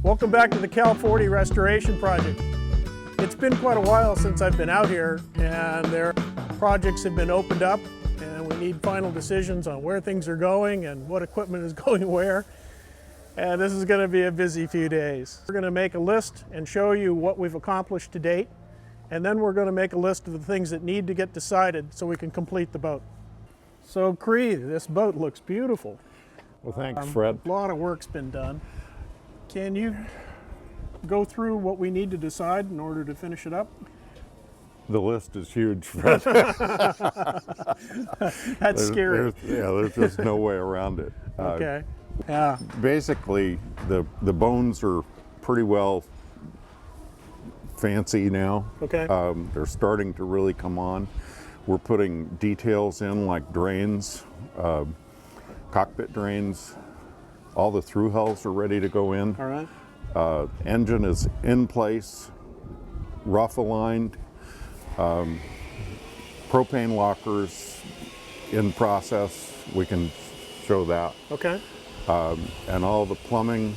Welcome back to the Cal 40 Restoration Project. It's been quite a while since I've been out here, and their projects have been opened up, and we need final decisions on where things are going and what equipment is going where. And this is going to be a busy few days. We're going to make a list and show you what we've accomplished to date, and then we're going to make a list of the things that need to get decided so we can complete the boat. So Cree, this boat looks beautiful. Well, thanks, Fred. A lot of work's been done. Can you go through what we need to decide in order to finish it up? The list is huge, Fred. That's scary. There's just no way around it. Okay. Yeah. Basically, the bones are pretty well fancy now. Okay. They're starting to really come on. We're putting details in like drains, cockpit drains. All the through hulls are ready to go in. All right. Engine is in place, rough aligned. Propane lockers in process. We can show that. Okay. And all the plumbing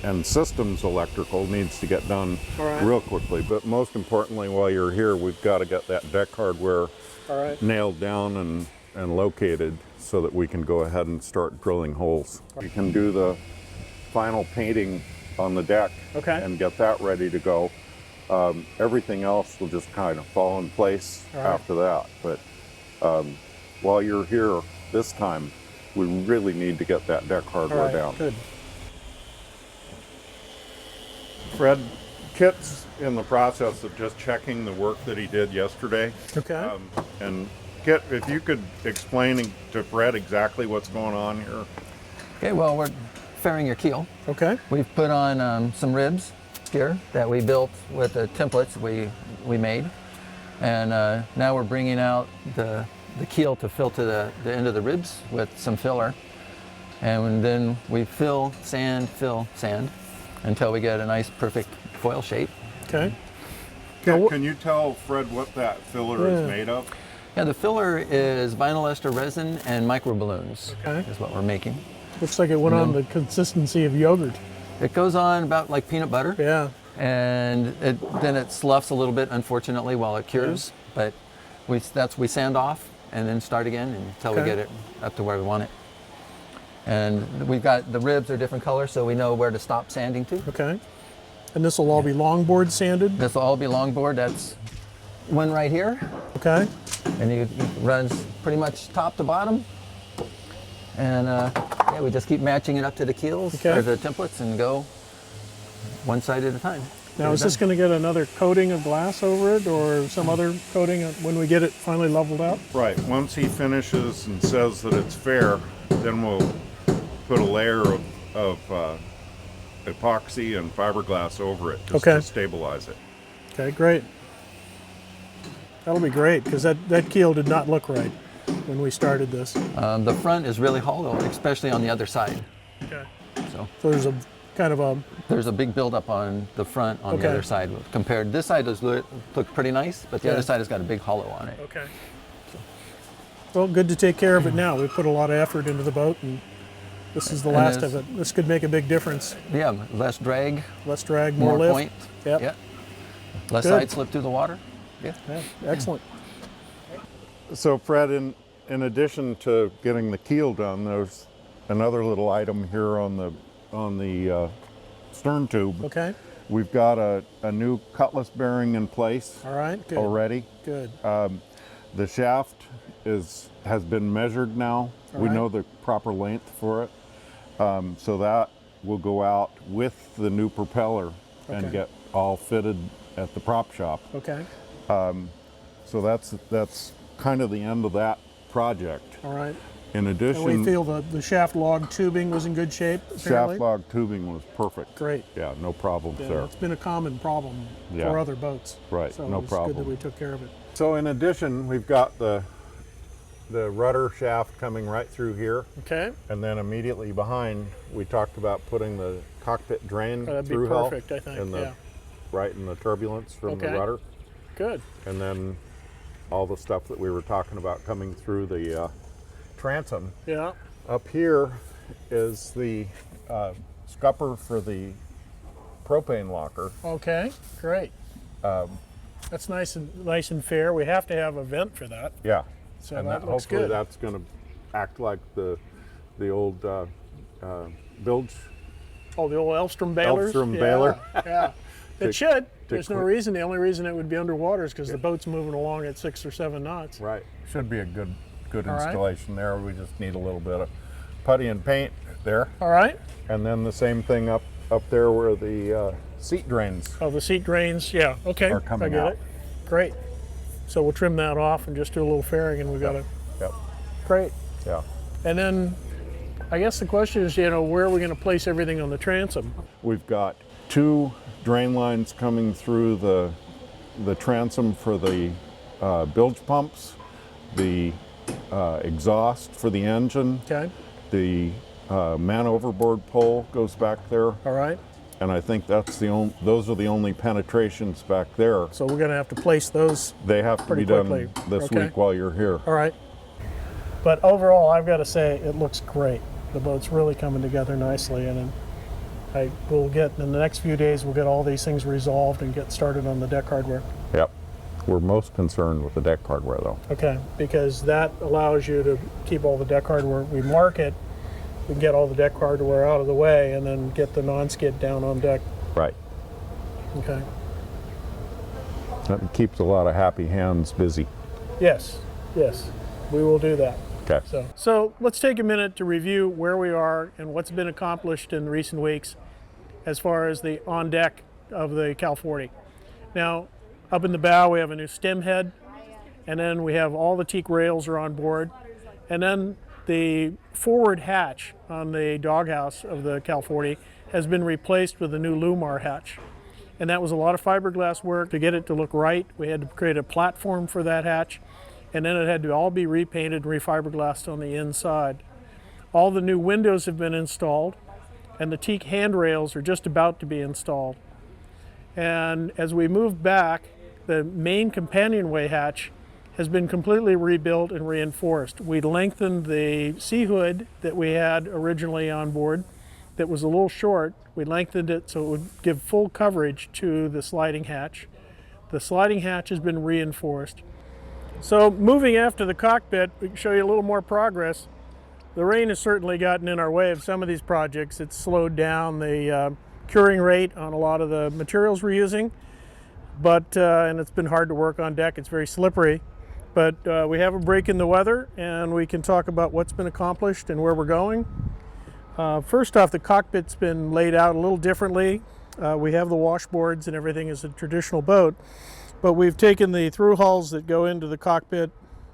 and systems electrical needs to get done right. real quickly. But most importantly, while you're here, we've got to get that deck hardware All right. nailed down and located so that we can go ahead and start drilling holes. You can do the final painting on the deck Okay. and get that ready to go. Everything else will just kind of fall in place All right. after that. But while you're here this time, we really need to get that deck hardware All right. down. Good. Fred, Kit's in the process of just checking the work that he did yesterday. Okay. And Kit, if you could explain to Fred exactly what's going on here. Okay, well, we're fairing your keel. Okay. We've put on some ribs here that we built with the templates we made. And now we're bringing out the keel to fill to the end of the ribs with some filler. And then we fill, sand, until we get a nice, perfect foil shape. Okay. Kit, can you tell Fred what that filler is made of? Yeah, the filler is vinyl ester resin and microballoons. Okay. Is what we're making. Looks like it went on the consistency of yogurt. It goes on about like peanut butter. Yeah. And then it sloughs a little bit, unfortunately, while it cures. But we sand off and then start again until we get it up to where we want it. And we've got the ribs are different colors, so we know where to stop sanding to. Okay. And this will all be longboard sanded? This will all be longboard. That's one right here. Okay. And it runs pretty much top to bottom. And yeah, we just keep matching it up to the keels or the templates and go one side at a time. Now, is this going to get another coating of glass over it or some other coating when we get it finally leveled out? Right. Once he finishes and says that it's fair, then we'll put a layer of epoxy and fiberglass over it just to stabilize it. Okay, great. That'll be great because that keel did not look right when we started this. The front is really hollow, especially on the other side. Okay. So there's a kind of a... There's a big buildup on the front on the other side. Compared, this side looks pretty nice, but the other side has got a big hollow on it. Okay. Well, good to take care of it now. We put a lot of effort into the boat, and this is the last of it. This could make a big difference. Yeah, less drag. Less drag, more lift. Point. Yep. Yeah. Less side slip through the water. Yeah. Excellent. So Fred, in addition to getting the keel done, there's another little item here on the stern tube. Okay. We've got a new cutlass bearing in place. All right. Good. Already. Good. The shaft has been measured now. We know the proper length for it. So that will go out with the new propeller and get all fitted at the prop shop. Okay. So that's kind of the end of that project. All right. In addition, and we feel the shaft log tubing was in good shape, apparently? Shaft log tubing was perfect. Great. Yeah, no problems there. It's been a common problem for other boats. Right, so no problem. It's good that we took care of it. So in addition, we've got the rudder shaft coming right through here. Okay. And then immediately behind, we talked about putting the cockpit drain That'd through be perfect, I think, right in the turbulence from the rudder. Good. And then all the stuff that we were talking about coming through the transom. Yeah. Up here is the scupper for the propane locker. Okay, great. That's nice and fair. We have to have a vent for that. Yeah. So and that looks hopefully good. that's going to act like the old bilge. Oh, the old Elfstrom bailers? Elfstrom Yeah, baler. Yeah. It should. There's no quick- reason. The only reason it would be underwater is because the boat's moving along at 6 or 7 knots. Right. Should be a good All right. installation there. We just need a little bit of putty and paint there. All right. And then the same thing up there where the seat drains. Oh, the seat drains. Yeah. Okay. Are coming I get out. it. Great. So we'll trim that off and just do a little fairing, and we got it. Yep. Great. Yeah. And then I guess the question is, where are we going to place everything on the transom? We've got 2 drain lines coming through the transom for the bilge pumps, the exhaust for the engine, Okay. the man overboard pole goes back there, All right. and I think those are the only penetrations back there. So we're going to have to place those. They have to Pretty be done quickly. this Okay. week while you're here. All right. But overall, I've got to say, it looks great. The boat's really coming together nicely, and I will get, in the next few days, we'll get all these things resolved and get started on the deck hardware. Yep. We're most concerned with the deck hardware though. Okay, because that allows you to keep all the deck hardware. We mark it, we can get all the deck hardware out of the way, and then get the non-skid down on deck. Right. Okay. That keeps a lot of happy hands busy. Yes, yes, we will do that. Okay. So let's take a minute to review where we are and what's been accomplished in recent weeks as far as the on deck of the Cal 40. Now, up in the bow, we have a new stem head, and then we have all the teak rails are on board, and then the forward hatch on the doghouse of the Cal 40 has been replaced with a new Lumar hatch. And that was a lot of fiberglass work to get it to look right. We had to create a platform for that hatch, and then it had to all be repainted and refiberglassed on the inside. All the new windows have been installed, and the teak handrails are just about to be installed. And as we move back, the main companionway hatch has been completely rebuilt and reinforced. We lengthened the sea hood that we had originally on board that was a little short. We lengthened it so it would give full coverage to the sliding hatch. The sliding hatch has been reinforced. So moving after the cockpit, we can show you a little more progress. The rain has certainly gotten in our way of some of these projects. It's slowed down the curing rate on a lot of the materials we're using, but and it's been hard to work on deck. It's very slippery, but we have a break in the weather, and we can talk about what's been accomplished and where we're going. First off, the cockpit's been laid out a little differently. We have the washboards and everything as a traditional boat, but we've taken the through hulls that go into the cockpit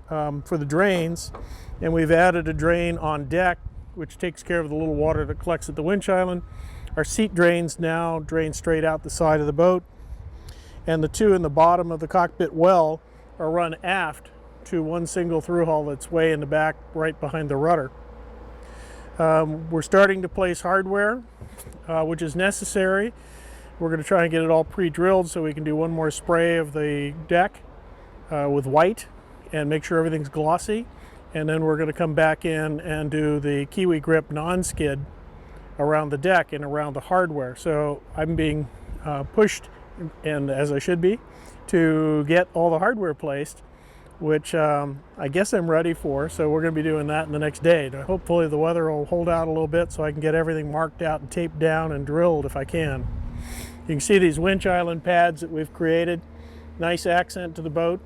for the drains, and we've added a drain on deck, which takes care of the little water that collects at the winch island. Our seat drains now drain straight out the side of the boat, and the 2 in the bottom of the cockpit well are run aft to one single through hull that's way in the back right behind the rudder. We're starting to place hardware, which is necessary. We're going to try and get it all pre-drilled so we can do one more spray of the deck with white and make sure everything's glossy. And then we're going to come back in and do the Kiwi Grip non-skid around the deck and around the hardware. So I'm being pushed, and as I should be, to get all the hardware placed, which I guess I'm ready for. So we're going to be doing that in the next day. Hopefully the weather will hold out a little bit so I can get everything marked out and taped down and drilled if I can. You can see these winch island pads that we've created. Nice accent to the boat,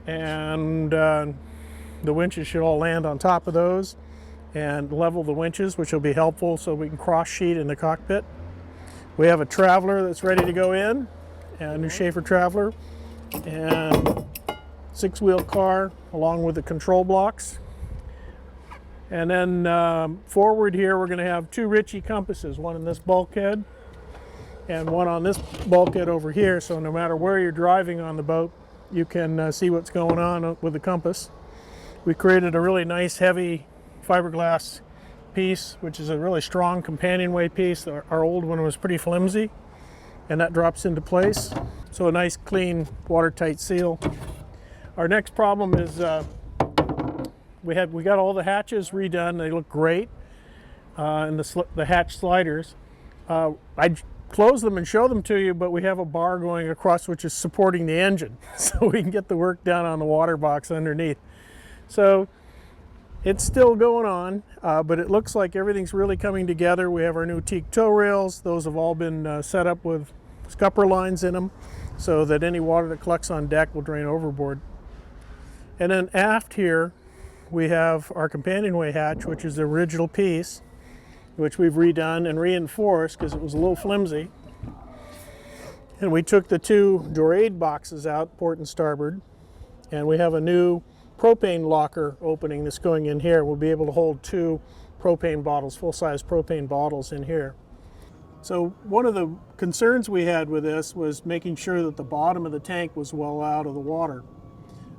and the winches should all land on top of those and level the winches, which will be helpful so we can cross sheet in the cockpit. We have a Traveler that's ready to go in, a new Schaefer Traveler, and 6-wheel car along with the control blocks. And then forward here we're going to have 2 Ritchie compasses, one in this bulkhead and one on this bulkhead over here, so no matter where you're driving on the boat you can see what's going on with the compass. We created a really nice heavy fiberglass piece, which is a really strong companionway piece. Our old one was pretty flimsy, and that drops into place. So a nice clean watertight seal. Our next problem is we got all the hatches redone. They look great, and the hatch sliders. I close them and show them to you, but we have a bar going across which is supporting the engine so we can get the work done on the water box underneath. So it's still going on, but it looks like everything's really coming together. We have our new teak tow rails. Those have all been set up with scupper lines in them so that any water that collects on deck will drain overboard. And then aft here, we have our companionway hatch, which is the original piece, which we've redone and reinforced because it was a little flimsy. And we took the two dorade boxes out, port and starboard, and we have a new propane locker opening that's going in here. We'll be able to hold 2 propane bottles, full-size propane bottles in here. So one of the concerns we had with this was making sure that the bottom of the tank was well out of the water,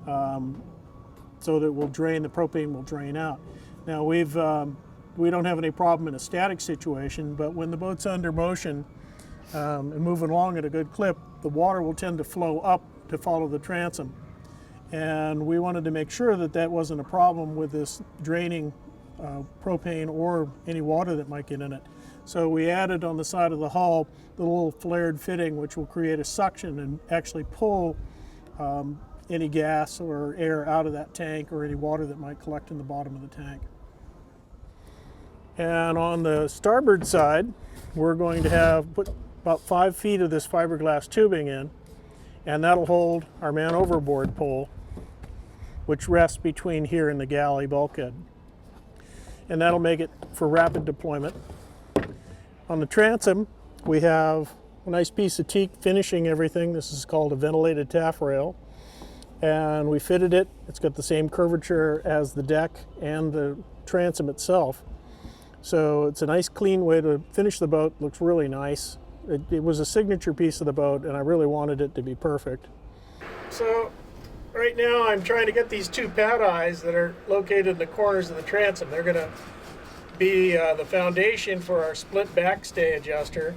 so that the propane will drain out. Now we don't have any problem in a static situation, but when the boat's under motion and moving along at a good clip, the water will tend to flow up to follow the transom. And we wanted to make sure that that wasn't a problem with this draining propane or any water that might get in it. So we added on the side of the hull the little flared fitting, which will create a suction and actually pull any gas or air out of that tank or any water that might collect in the bottom of the tank. And on the starboard side, we're going to put about 5 feet of this fiberglass tubing in, and that'll hold our man overboard pole, which rests between here and the galley bulkhead. And that'll make it for rapid deployment. On the transom, we have a nice piece of teak finishing everything. This is called a ventilated taffrail. And we fitted it. It's got the same curvature as the deck and the transom itself. So it's a nice clean way to finish the boat. Looks really nice. It was a signature piece of the boat, and I really wanted it to be perfect. So right now I'm trying to get these 2 pad eyes that are located in the corners of the transom. They're going to be the foundation for our split backstay adjuster.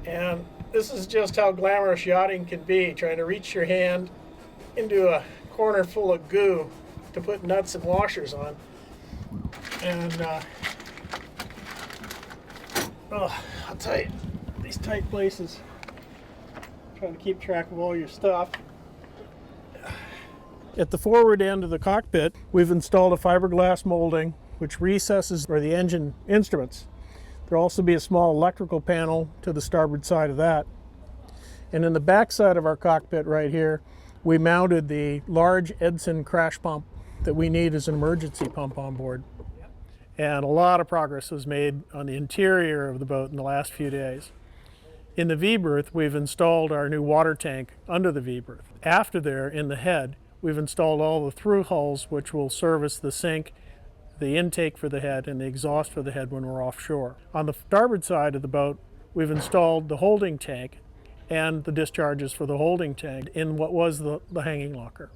And this is just how glamorous yachting can be, trying to reach your hand into a corner full of goo to put nuts and washers on. And I'll tell you, these tight places, trying to keep track of all your stuff. At the forward end of the cockpit, we've installed a fiberglass molding which recesses for the engine instruments. There'll also be a small electrical panel to the starboard side of that. And in the back side of our cockpit right here, we mounted the large Edson crash pump that we need as an emergency pump on board. And a lot of progress was made on the interior of the boat in the last few days. In the V-berth, we've installed our new water tank under the V-berth. After there, in the head, we've installed all the through hulls which will service the sink, the intake for the head, and the exhaust for the head when we're offshore. On the starboard side of the boat, we've installed the holding tank and the discharges for the holding tank in what was the hanging locker.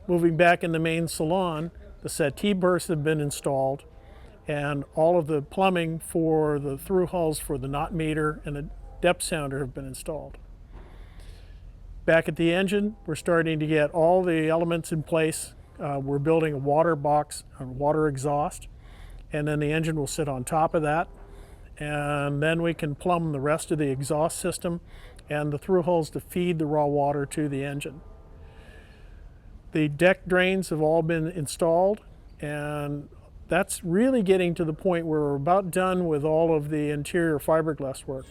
Moving back in the main salon, the settee berths have been installed, and all of the plumbing for the through hulls for the knot meter and the depth sounder have been installed. Back at the engine, we're starting to get all the elements in place. We're building a water box, a water exhaust, and then the engine will sit on top of that. And then we can plumb the rest of the exhaust system and the through hulls to feed the raw water to the engine. The deck drains have all been installed, and that's really getting to the point where we're about done with all of the interior fiberglass work.